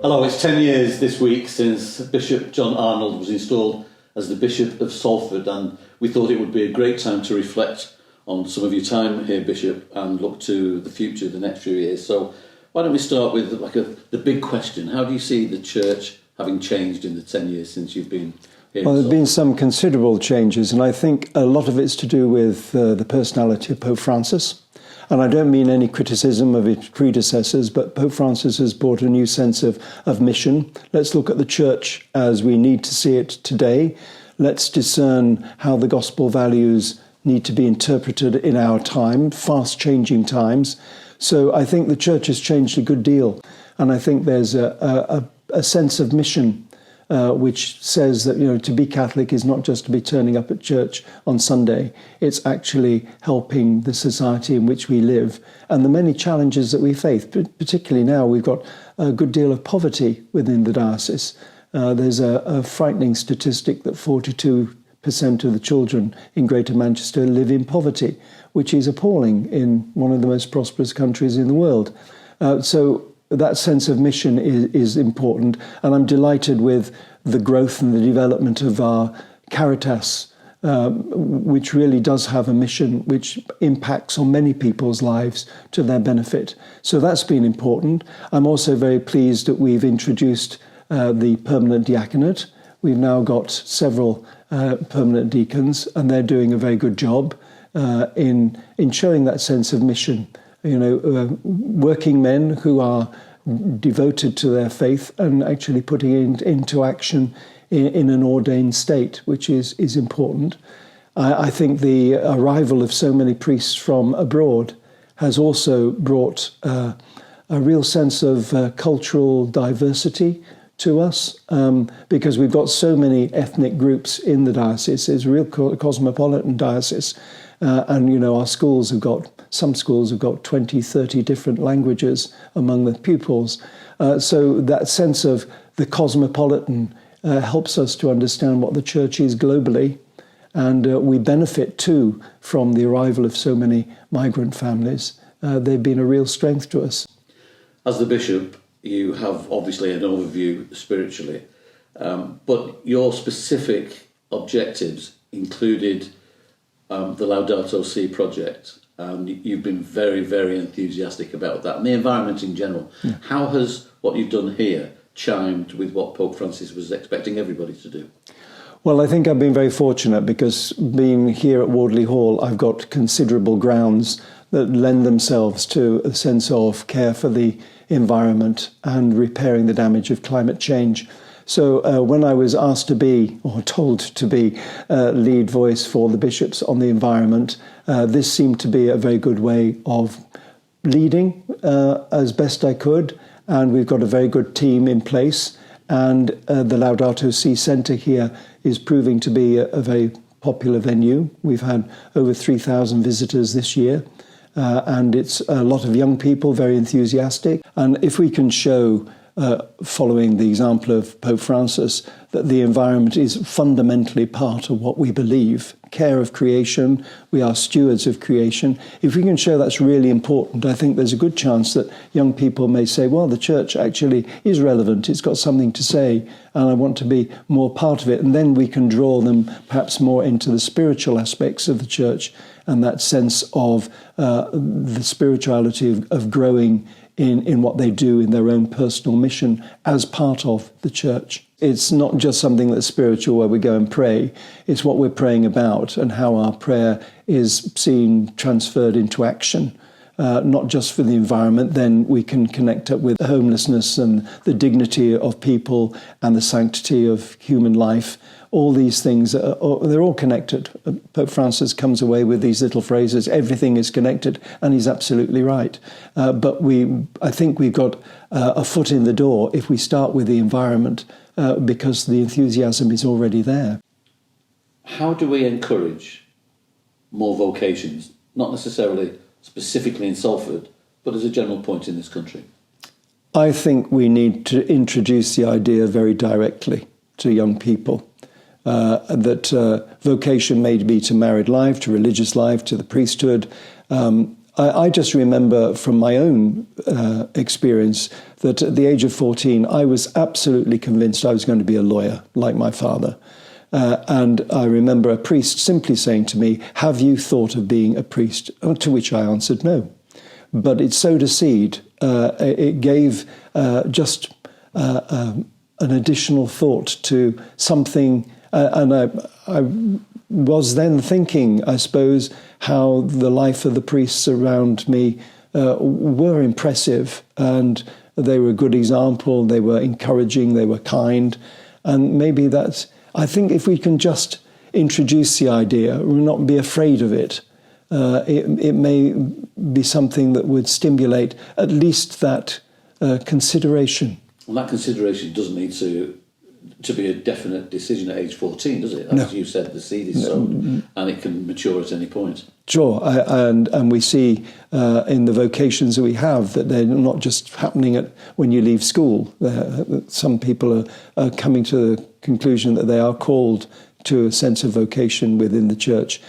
Hello, it's 10 years this week since Bishop John Arnold was installed as the Bishop of Salford, and we thought it would be a great time to reflect on some of your time here, Bishop, and look to the future, the next few years. So why don't we start with the big question. How do you see the church having changed in the 10 years since you've been here? Well, there have been some considerable changes, and I think a lot of it's to do with the personality of Pope Francis. And I don't mean any criticism of his predecessors, but Pope Francis has brought a new sense of mission. Let's look at the church as we need to see it today. Let's discern how the gospel values need to be interpreted in our time, fast-changing times. So I think the church has changed a good deal. And I think there's a sense of mission which says that, to be Catholic is not just to be turning up at church on Sunday. It's actually helping the society in which we live and the many challenges that we face. Particularly now, we've got a good deal of poverty within the diocese. There's a frightening statistic that 42% of the children in Greater Manchester live in poverty, which is appalling in one of the most prosperous countries in the world. So that sense of mission is important, and I'm delighted with the growth and the development of our Caritas, which really does have a mission which impacts on many people's lives to their benefit. So that's been important. I'm also very pleased that we've introduced the permanent diaconate. We've now got several permanent deacons, and they're doing a very good job in showing that sense of mission. Working men who are devoted to their faith and actually putting it into action in an ordained state, which is important. I think the arrival of so many priests from abroad has also brought a real sense of cultural diversity to us, because we've got so many ethnic groups in the diocese. It's a real cosmopolitan diocese. And, our some schools have got 20, 30 different languages among the pupils. So that sense of the cosmopolitan helps us to understand what the church is globally. And we benefit too from the arrival of so many migrant families. They've been a real strength to us. As the bishop, you have obviously an overview spiritually, but your specific objectives included the Laudato Si project. You've been very, very enthusiastic about that and the environment in general. Yeah. How has what you've done here chimed with what Pope Francis was expecting everybody to do? Well, I think I've been very fortunate because being here at Wardley Hall, I've got considerable grounds that lend themselves to a sense of care for the environment and repairing the damage of climate change. So when I was asked to be, or told to be, lead voice for the bishops on the environment, this seemed to be a very good way of leading as best I could. And we've got a very good team in place. And the Laudato Si Centre here is proving to be a very popular venue. We've had over 3,000 visitors this year. And it's a lot of young people, very enthusiastic. And if we can show, following the example of Pope Francis, that the environment is fundamentally part of what we believe, care of creation, we are stewards of creation. If we can show that's really important, I think there's a good chance that young people may say, well, the church actually is relevant, it's got something to say, and I want to be more part of it. And then we can draw them perhaps more into the spiritual aspects of the church and that sense of the spirituality of growing in what they do in their own personal mission as part of the church. It's not just something that's spiritual where we go and pray. It's what we're praying about and how our prayer is seen transferred into action. Not just for the environment, then we can connect up with homelessness and the dignity of people and the sanctity of human life. All these things, they're all connected. Pope Francis comes away with these little phrases, everything is connected, and he's absolutely right. But I think we've got a foot in the door if we start with the environment, because the enthusiasm is already there. How do we encourage more vocations, not necessarily specifically in Salford, but as a general point in this country? I think we need to introduce the idea very directly to young people. That vocation may be to married life, to religious life, to the priesthood. I just remember from my own experience that at the age of 14, I was absolutely convinced I was going to be a lawyer, like my father. And I remember a priest simply saying to me, "Have you thought of being a priest?" To which I answered no. But it sowed a seed. It gave just an additional thought to something. And I was then thinking, I suppose, how the life of the priests around me were impressive, and they were a good example, they were encouraging, they were kind. And maybe that's, I think if we can just introduce the idea, not be afraid of it, it may be something that would stimulate at least that consideration. Well, that consideration doesn't need to be a definite decision at age 14, does it? As No. you said, the seed is sown and it can mature at any point. Sure, and we see in the vocations that we have that they're not just happening when you leave school. Some people are coming to the conclusion that they are called to a sense of vocation within the church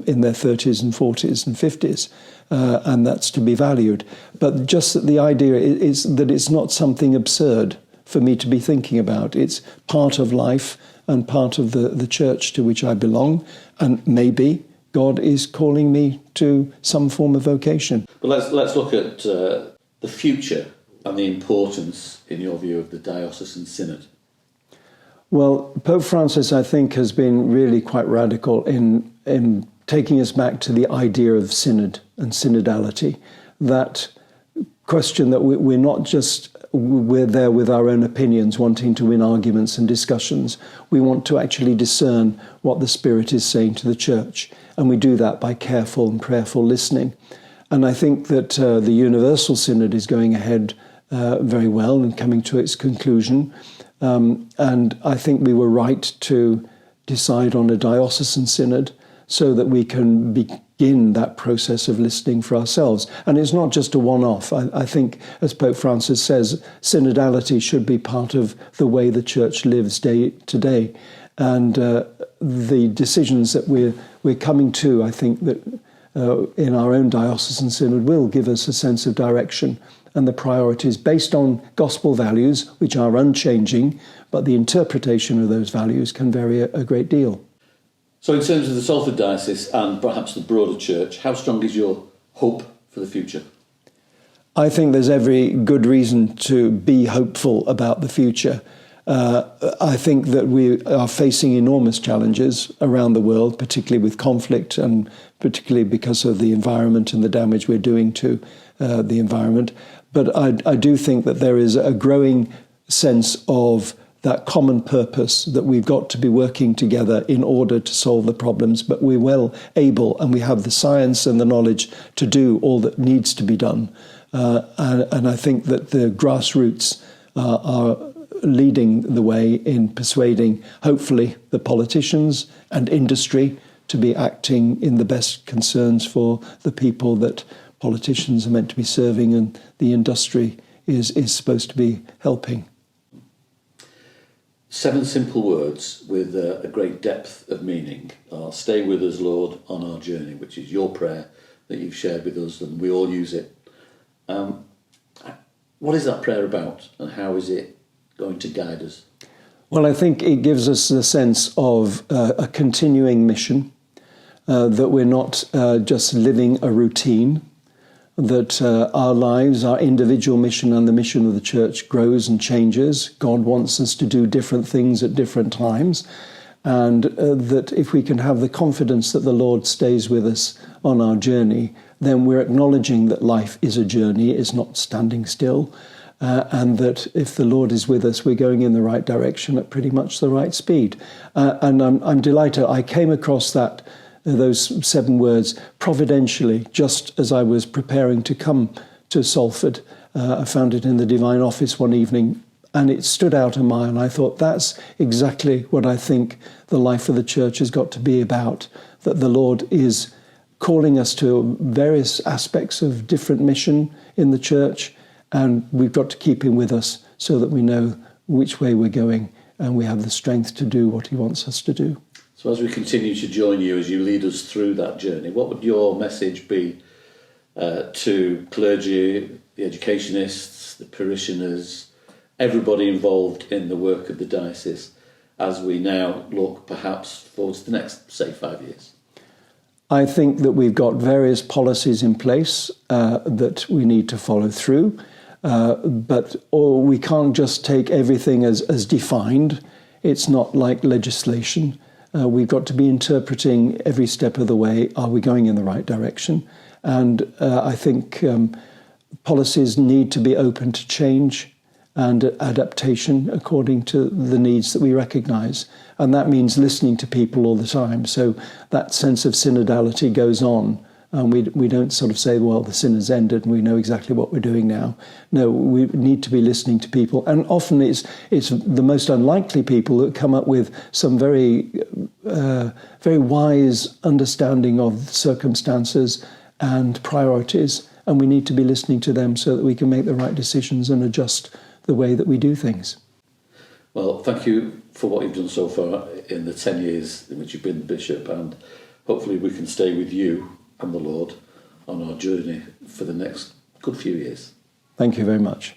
in their 30s and 40s and 50s, and that's to be valued. But just that the idea is that it's not something absurd for me to be thinking about. It's part of life and part of the church to which I belong, and maybe God is calling me to some form of vocation. But let's look at the future and the importance, in your view, of the Diocesan Synod. Well, Pope Francis, I think, has been really quite radical in taking us back to the idea of synod and synodality. That question that we're not just we're there with our own opinions, wanting to win arguments and discussions. We want to actually discern what the Spirit is saying to the church. And we do that by careful and prayerful listening. And I think that the Universal Synod is going ahead very well and coming to its conclusion. And I think we were right to decide on a diocesan synod so that we can begin that process of listening for ourselves. And it's not just a one-off. I think, as Pope Francis says, synodality should be part of the way the church lives day to day. And the decisions that we're coming to, I think that in our own diocesan synod will give us a sense of direction and the priorities based on gospel values, which are unchanging, but the interpretation of those values can vary a great deal. So in terms of the Salford Diocese and perhaps the broader church, how strong is your hope for the future? I think there's every good reason to be hopeful about the future. I think that we are facing enormous challenges around the world, particularly with conflict and particularly because of the environment and the damage we're doing to the environment. But I do think that there is a growing sense of that common purpose that we've got to be working together in order to solve the problems, but we're well able and we have the science and the knowledge to do all that needs to be done. And I think that the grassroots are leading the way in persuading, hopefully, the politicians and industry to be acting in the best concerns for the people that politicians are meant to be serving and the industry is supposed to be helping. 7 simple words with a great depth of meaning are "Stay with us, Lord, on our journey," which is your prayer that you've shared with us, and we all use it. What is that prayer about, and how is it going to guide us? Well, I think it gives us a sense of a continuing mission, that we're not just living a routine, that our lives, our individual mission and the mission of the church grows and changes. God wants us to do different things at different times, and that if we can have the confidence that the Lord stays with us on our journey, then we're acknowledging that life is a journey, it's not standing still, and that if the Lord is with us, we're going in the right direction at pretty much the right speed. And I'm delighted. I came across those 7 words providentially, just as I was preparing to come to Salford. I found it in the Divine Office one evening, and it stood out a mile. And I thought, that's exactly what I think the life of the church has got to be about, that the Lord is calling us to various aspects of different mission in the church, and we've got to keep him with us so that we know which way we're going and we have the strength to do what he wants us to do. So as we continue to join you as you lead us through that journey, what would your message be to clergy, the educationists, the parishioners, everybody involved in the work of the diocese as we now look perhaps towards the next, say, 5 years? I think that we've got various policies in place that we need to follow through, but we can't just take everything as defined. It's not like legislation. We've got to be interpreting every step of the way. Are we going in the right direction? And I think policies need to be open to change and adaptation according to the needs that we recognise. And that means listening to people all the time. So that sense of synodality goes on. And we don't sort of say, well, the synod's ended and we know exactly what we're doing now. No, we need to be listening to people. And often it's the most unlikely people that come up with some very wise understanding of circumstances and priorities. And we need to be listening to them so that we can make the right decisions and adjust the way that we do things. Well, thank you for what you've done so far in the 10 years in which you've been bishop, and hopefully we can stay with you and the Lord on our journey for the next good few years. Thank you very much.